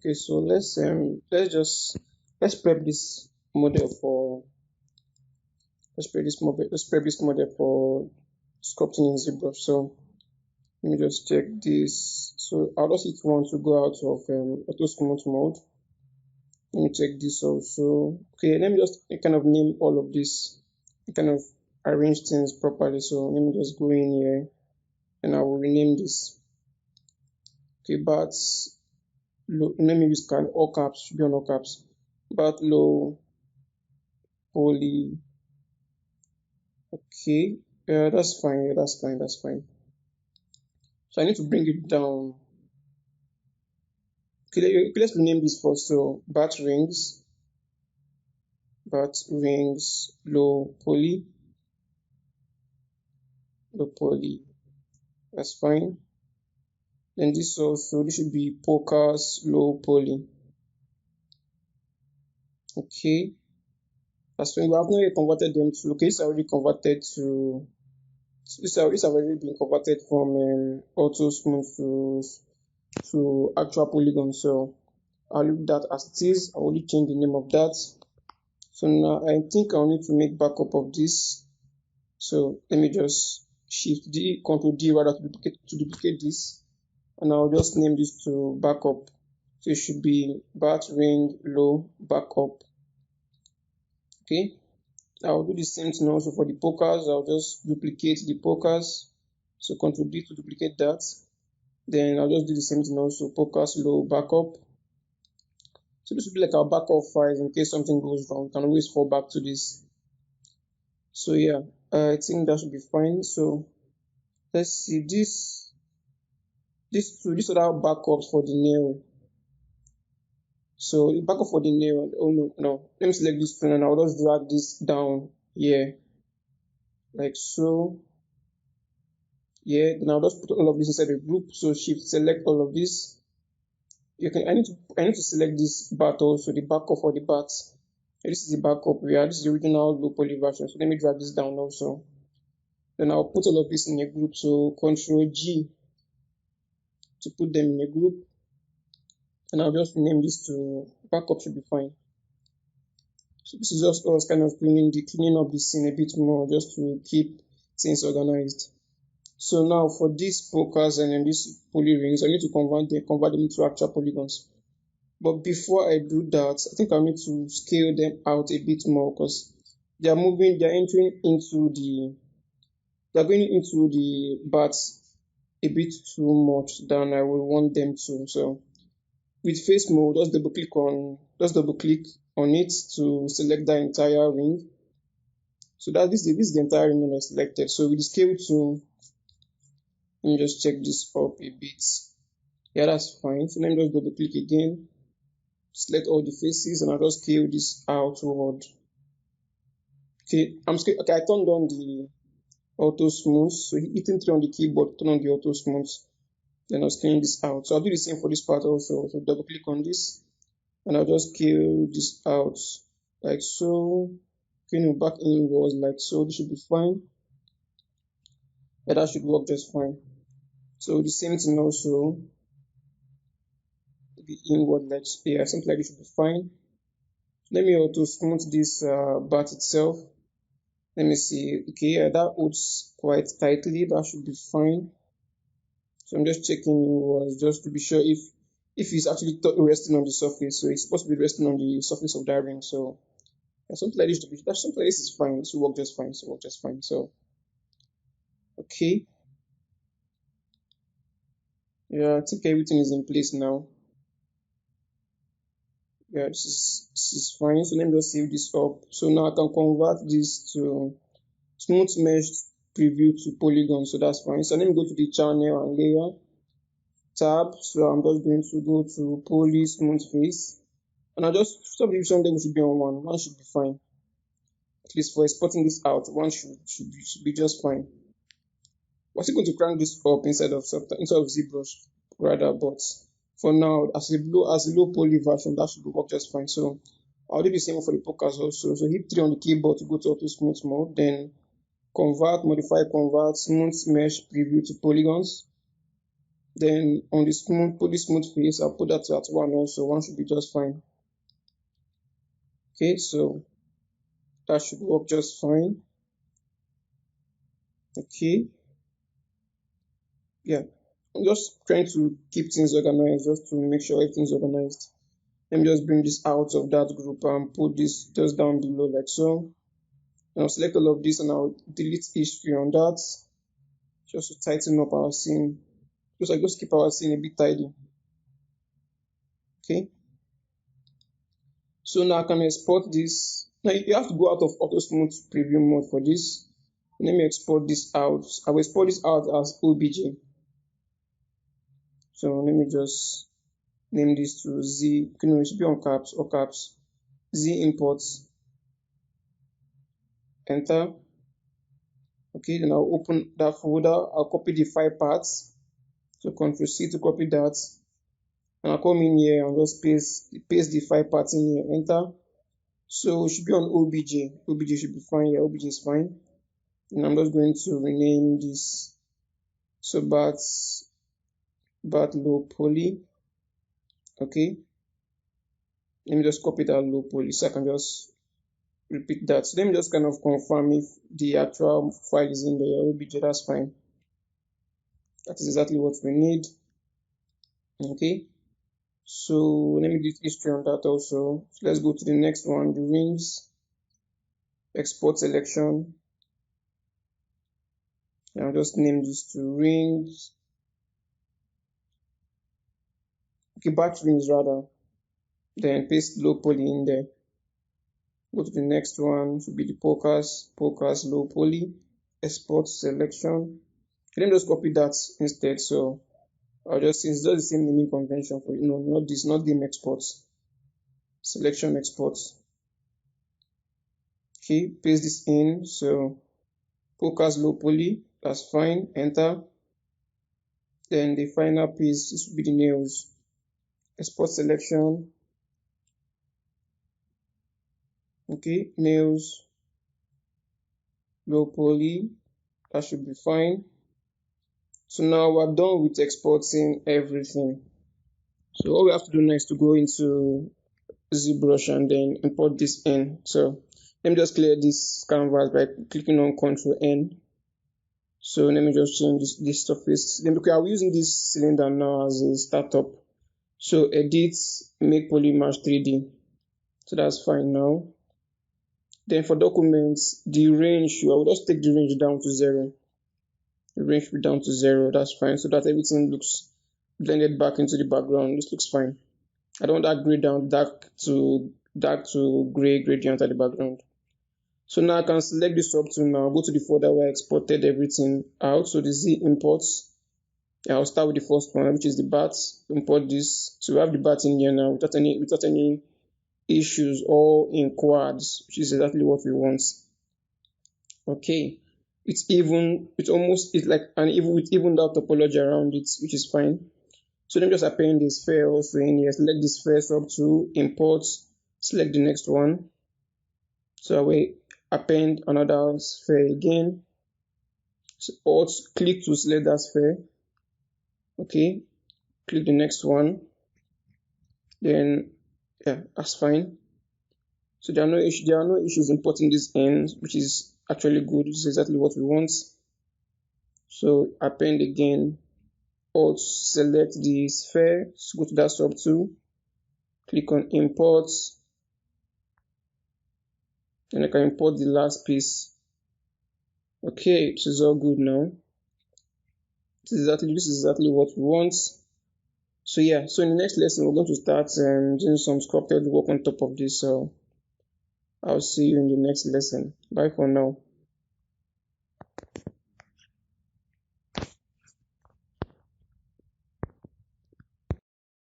Okay, so let's prep this model for let's prep this model for sculpting in ZBrush. So let me just check this. So I'll just hit one to go out of auto smooth mode. Let me check this also. Okay, let me just kind of name all of this, kind of arrange things properly. So let me just go in here and I will rename this. Okay, but let me use all caps, should be on all caps. But low poly. Okay, that's fine. Yeah, that's fine. That's fine. So I need to bring it down. Okay, let's rename this first. So bat rings, low poly, low poly. That's fine. Then this also, this should be polkas, low poly. Okay, that's fine. We have not yet converted them to. Okay, it's already converted to. This have already been converted from auto smooth to actual polygon. So I'll leave that as it is. I will only change the name of that. So now I think I'll need to make backup of this. So let me just shift D, Control D rather to duplicate this. And I'll just name this to backup. So it should be bat ring low backup. Okay. I'll do the same thing also for the polkas. I'll just duplicate the polkas. So Control D to duplicate that. Then I'll just do the same thing also, polkas low backup. So this will be like our backup files in case something goes wrong. We can always fall back to this. So yeah, I think that should be fine. So let's see this other backups for the nail. So the backup for the nail. Oh no. Let me select this one and I'll just drag this down here, like so. Yeah, then I'll just put all of this inside a group. So shift select all of this. I need to select this bat also, the backup for the bat. This is the backup. This is the original low poly version. So let me drag this down also. Then I'll put all of this in a group. So Control G to put them in a group. And I'll just rename this to backup, should be fine. So this is just us kind of cleaning up the scene a bit more just to keep things organized. So now for these polkas and then these poly rings, I need to convert them into actual polygons. But before I do that, I think I need to scale them out a bit more because they're going into the bats a bit too much than I would want them to. So with face mode, just double click on it to select the entire ring. So this is the entire ring I selected. So with the scale tool, let me just check this up a bit. Yeah, that's fine. So let me just double click again, select all the faces, and I'll just scale this outward. Okay, I turned on the auto smooth. So hitting 3 on the keyboard, turn on the auto smooth. Then I'll scale this out. So I'll do the same for this part also. So double click on this and I'll just scale this out like so. Okay, back inwards like so. This should be fine. Yeah, that should work just fine. So the same thing also, the inward like something like this should be fine. Let me auto smooth this bat itself. Let me see. Okay, yeah, that holds quite tightly. That should be fine. So I'm just checking just to be sure if it's actually resting on the surface. So it's supposed to be resting on the surface of that ring. So something like this is fine. This will work just fine. So okay. Yeah, I think everything is in place now. Yeah, this is fine. So let me just save this up. So now I can convert this to smooth mesh preview to polygon. So that's fine. So let me go to the channel and layer tab. So I'm just going to go to poly smooth face. And I'll just subdivision them should be on one. One should be fine. At least for exporting this out, one should be just fine. We're still going to crank this up inside of ZBrush rather, but for now, as a low poly version, that should work just fine. So I'll do the same for the polkas also. So hit 3 on the keyboard to go to auto smooth mode, then convert smooth mesh preview to polygons. Then on the smooth, put the smooth face, I'll put that at 1 also. 1 should be just fine. Okay, so that should work just fine. Okay, yeah. I'm just trying to keep things organized, just to make sure everything's organized. Let me just bring this out of that group and put this just down below like so. And I'll select all of this and I'll delete history on that, just to tighten up our scene. Just keep our scene a bit tidy. Okay. So now I can export this. Now you have to go out of auto smooth preview mode for this. Let me export this out. I will export this out as obj. So let me just name this to Z. No, it should be on caps or caps. Z imports. Enter. Okay, then I'll open that folder. I'll copy the file paths. So Ctrl C to copy that. And I'll come in here and just paste the file path in here. Enter. So it should be on obj. Obj should be fine. Yeah, obj is fine. And I'm just going to rename this. So bat low poly. Okay. Let me just copy that low poly so I can just repeat that. So let me just kind of confirm if the actual file is in there. Obj, that's fine. That is exactly what we need. Okay. So let me do history on that also. So let's go to the next one, the rings. Export selection. And I'll just name this to rings. Okay, batch rings rather. Then paste low poly in there. Go to the next one, should be the podcast low poly, export selection. Let me just copy that instead. So I'll just, it's just the same naming convention for, not this, not dim exports, selection exports. Okay, paste this in. So podcast low poly, that's fine. Enter. Then the final piece, this will be the nails. Export selection. Okay, nails, low poly, that should be fine. So now we're done with exporting everything. So all we have to do next is to go into Zbrush and then import this in. So let me just clear this canvas by clicking on Ctrl N. So let me just change this surface. Then because I'm using this cylinder now as a startup. So edit, make poly match 3D. So that's fine now. Then for documents, the range, I will just take the range down to 0. The range will be down to 0. That's fine. So that everything looks blended back into the background. This looks fine. I don't want that gray down, dark to gray gradient at the background. So now I can select this up to now, go to the folder where I exported everything out. So the Z imports. I'll start with the first one, which is the bat. Import this. So we have the bat in here now without any issues, or in quads, which is exactly what we want. Okay. It's like an even with even that topology around it, which is fine. So let me just append this sphere also in here. Select this sphere up to import, select the next one. So I will append another sphere again. So Alt click to select that sphere. Okay, click the next one. Then yeah, that's fine. So there are no issues importing this in, which is actually good. This is exactly what we want. So append again. Alt select the sphere. So go to that sub tool. Click on import. And I can import the last piece. Okay, this is all good now. This is exactly what we want. So yeah, so in the next lesson we're going to start doing some sculpted work on top of this. So I'll see you in the next lesson. Bye for now.